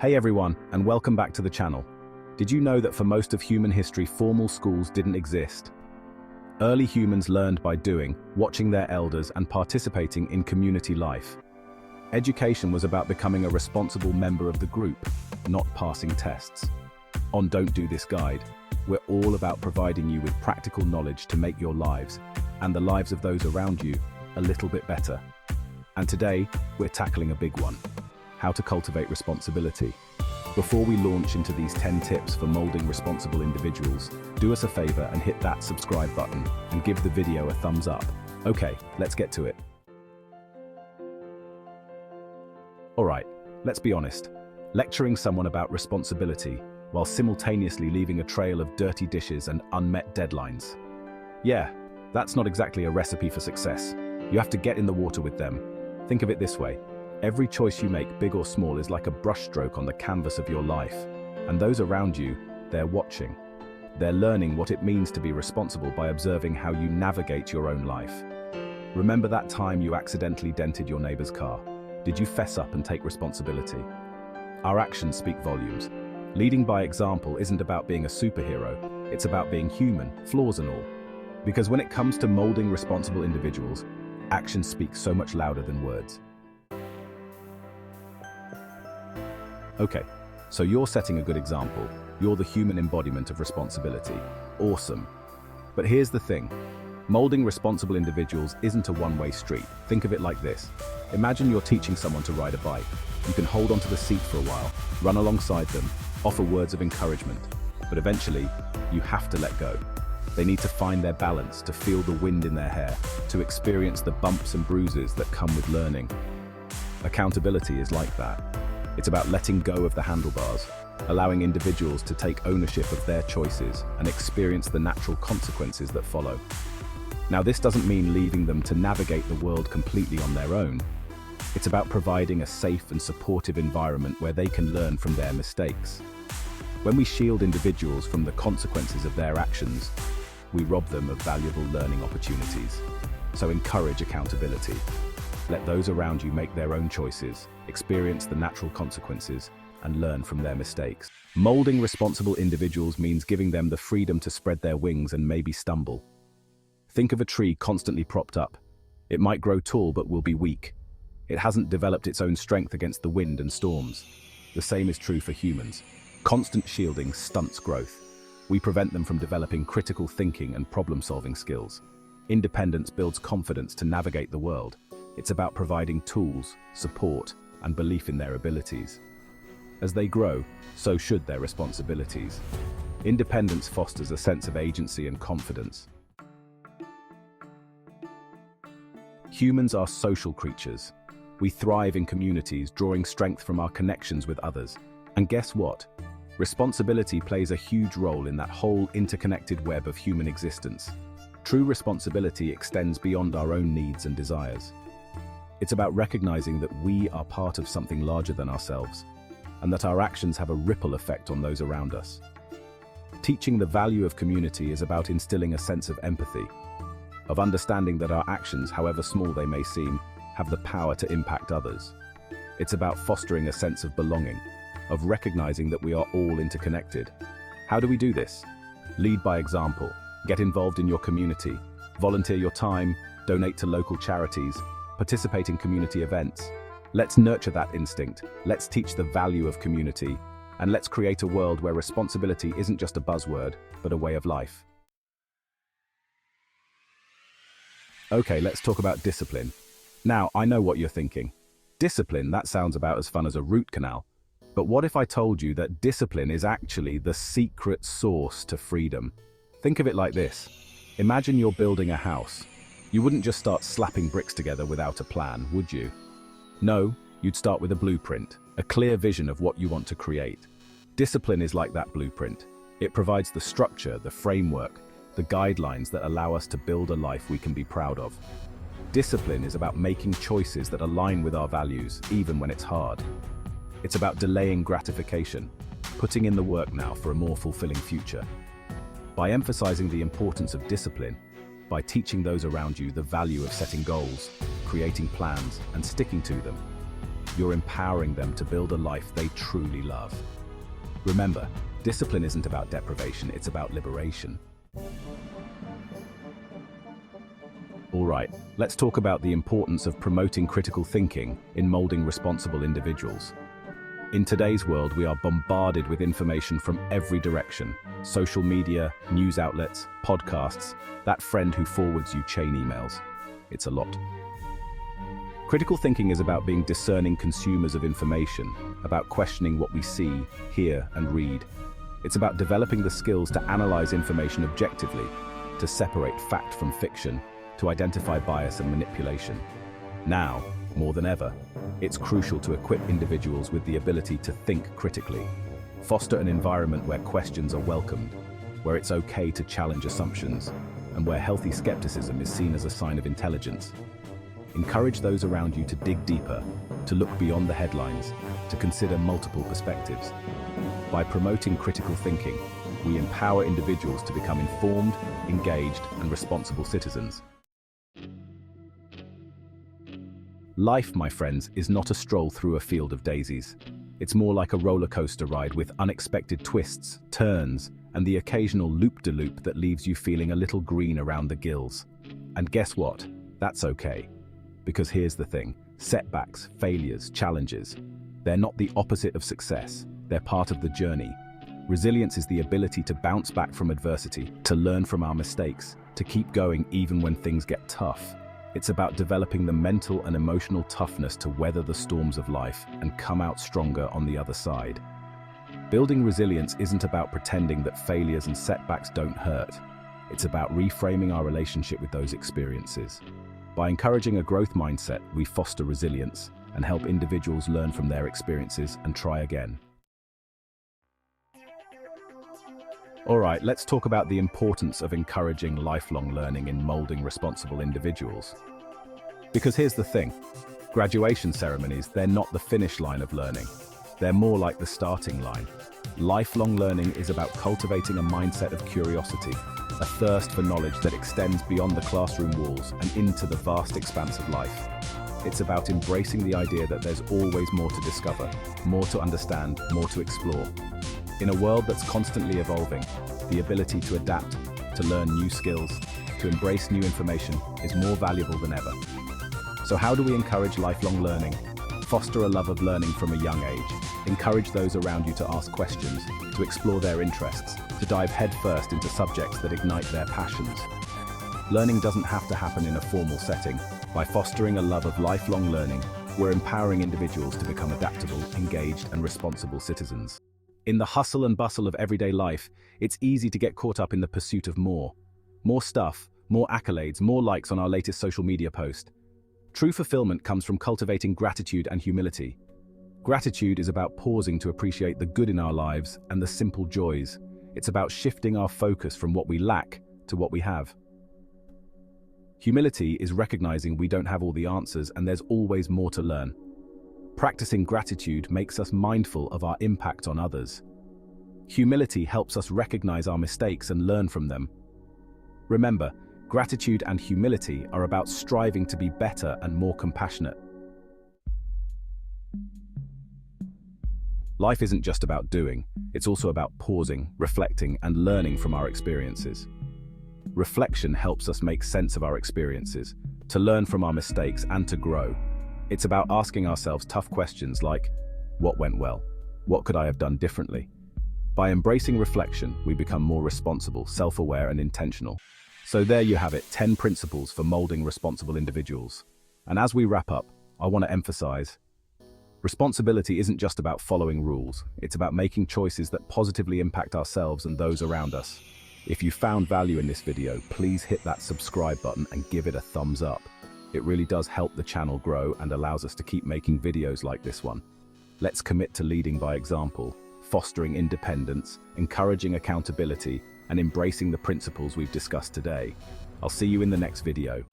Hey everyone, and welcome back to the channel. Did you know that for most of human history, formal schools didn't exist? Early humans learned by doing, watching their elders, and participating in community life. Education was about becoming a responsible member of the group, not passing tests. On Don't Do This Guide, we're all about providing you with practical knowledge to make your lives, and the lives of those around you, a little bit better. And today, we're tackling a big one: how to cultivate responsibility. Before we launch into these 10 tips for molding responsible individuals, do us a favor and hit that subscribe button and give the video a thumbs up. Okay, let's get to it. Alright, let's be honest. Lecturing someone about responsibility while simultaneously leaving a trail of dirty dishes and unmet deadlines. Yeah, that's not exactly a recipe for success. You have to get in the water with them. Think of it this way. Every choice you make, big or small, is like a brushstroke on the canvas of your life. And those around you, they're watching. They're learning what it means to be responsible by observing how you navigate your own life. Remember that time you accidentally dented your neighbor's car? Did you fess up and take responsibility? Our actions speak volumes. Leading by example isn't about being a superhero, it's about being human, flaws and all. Because when it comes to molding responsible individuals, actions speak so much louder than words. Okay, so you're setting a good example. You're the human embodiment of responsibility. Awesome. But here's the thing. Molding responsible individuals isn't a one-way street. Think of it like this. Imagine you're teaching someone to ride a bike. You can hold onto the seat for a while, run alongside them, offer words of encouragement. But eventually, you have to let go. They need to find their balance, to feel the wind in their hair, to experience the bumps and bruises that come with learning. Accountability is like that. It's about letting go of the handlebars, allowing individuals to take ownership of their choices and experience the natural consequences that follow. Now, this doesn't mean leaving them to navigate the world completely on their own. It's about providing a safe and supportive environment where they can learn from their mistakes. When we shield individuals from the consequences of their actions, we rob them of valuable learning opportunities. So encourage accountability. Let those around you make their own choices, experience the natural consequences, and learn from their mistakes. Molding responsible individuals means giving them the freedom to spread their wings and maybe stumble. Think of a tree constantly propped up. It might grow tall but will be weak. It hasn't developed its own strength against the wind and storms. The same is true for humans. Constant shielding stunts growth. We prevent them from developing critical thinking and problem-solving skills. Independence builds confidence to navigate the world. It's about providing tools, support, and belief in their abilities. As they grow, so should their responsibilities. Independence fosters a sense of agency and confidence. Humans are social creatures. We thrive in communities, drawing strength from our connections with others. And guess what? Responsibility plays a huge role in that whole interconnected web of human existence. True responsibility extends beyond our own needs and desires. It's about recognizing that we are part of something larger than ourselves, and that our actions have a ripple effect on those around us. Teaching the value of community is about instilling a sense of empathy, of understanding that our actions, however small they may seem, have the power to impact others. It's about fostering a sense of belonging, of recognizing that we are all interconnected. How do we do this? Lead by example. Get involved in your community. Volunteer your time. Donate to local charities. Participate in community events. Let's nurture that instinct. Let's teach the value of community. And let's create a world where responsibility isn't just a buzzword, but a way of life. Okay, let's talk about discipline. Now, I know what you're thinking. Discipline, that sounds about as fun as a root canal. But what if I told you that discipline is actually the secret sauce to freedom? Think of it like this. Imagine you're building a house. You wouldn't just start slapping bricks together without a plan, would you? No, you'd start with a blueprint, a clear vision of what you want to create. Discipline is like that blueprint. It provides the structure, the framework, the guidelines that allow us to build a life we can be proud of. Discipline is about making choices that align with our values, even when it's hard. It's about delaying gratification, putting in the work now for a more fulfilling future. By emphasizing the importance of discipline, by teaching those around you the value of setting goals, creating plans, and sticking to them, you're empowering them to build a life they truly love. Remember, discipline isn't about deprivation, it's about liberation. All right, let's talk about the importance of promoting critical thinking in molding responsible individuals. In today's world, we are bombarded with information from every direction: social media, news outlets, podcasts, that friend who forwards you chain emails. It's a lot. Critical thinking is about being discerning consumers of information, about questioning what we see, hear, and read. It's about developing the skills to analyze information objectively, to separate fact from fiction, to identify bias and manipulation. Now, more than ever, it's crucial to equip individuals with the ability to think critically, foster an environment where questions are welcomed, where it's okay to challenge assumptions, and where healthy skepticism is seen as a sign of intelligence. Encourage those around you to dig deeper, to look beyond the headlines, to consider multiple perspectives. By promoting critical thinking, we empower individuals to become informed, engaged, and responsible citizens. Life, my friends, is not a stroll through a field of daisies. It's more like a roller coaster ride with unexpected twists, turns, and the occasional loop-de-loop that leaves you feeling a little green around the gills. And guess what? That's okay. Because here's the thing: setbacks, failures, challenges, they're not the opposite of success. They're part of the journey. Resilience is the ability to bounce back from adversity, to learn from our mistakes, to keep going even when things get tough. It's about developing the mental and emotional toughness to weather the storms of life and come out stronger on the other side. Building resilience isn't about pretending that failures and setbacks don't hurt. It's about reframing our relationship with those experiences. By encouraging a growth mindset, we foster resilience and help individuals learn from their experiences and try again. All right, let's talk about the importance of encouraging lifelong learning in molding responsible individuals. Because here's the thing: graduation ceremonies, they're not the finish line of learning. They're more like the starting line. Lifelong learning is about cultivating a mindset of curiosity, a thirst for knowledge that extends beyond the classroom walls and into the vast expanse of life. It's about embracing the idea that there's always more to discover, more to understand, more to explore. In a world that's constantly evolving, the ability to adapt, to learn new skills, to embrace new information is more valuable than ever. So how do we encourage lifelong learning? Foster a love of learning from a young age. Encourage those around you to ask questions, to explore their interests, to dive headfirst into subjects that ignite their passions. Learning doesn't have to happen in a formal setting. By fostering a love of lifelong learning, we're empowering individuals to become adaptable, engaged, and responsible citizens. In the hustle and bustle of everyday life, it's easy to get caught up in the pursuit of more. More stuff, more accolades, more likes on our latest social media post. True fulfillment comes from cultivating gratitude and humility. Gratitude is about pausing to appreciate the good in our lives and the simple joys. It's about shifting our focus from what we lack to what we have. Humility is recognizing we don't have all the answers and there's always more to learn. Practicing gratitude makes us mindful of our impact on others. Humility helps us recognize our mistakes and learn from them. Remember, gratitude and humility are about striving to be better and more compassionate. Life isn't just about doing, it's also about pausing, reflecting, and learning from our experiences. Reflection helps us make sense of our experiences, to learn from our mistakes, and to grow. It's about asking ourselves tough questions like, what went well? What could I have done differently? By embracing reflection, we become more responsible, self-aware, and intentional. So there you have it, 10 principles for molding responsible individuals. And as we wrap up, I want to emphasize, responsibility isn't just about following rules, it's about making choices that positively impact ourselves and those around us. If you found value in this video, please hit that subscribe button and give it a thumbs up. It really does help the channel grow and allows us to keep making videos like this one. Let's commit to leading by example, fostering independence, encouraging accountability, and embracing the principles we've discussed today. I'll see you in the next video.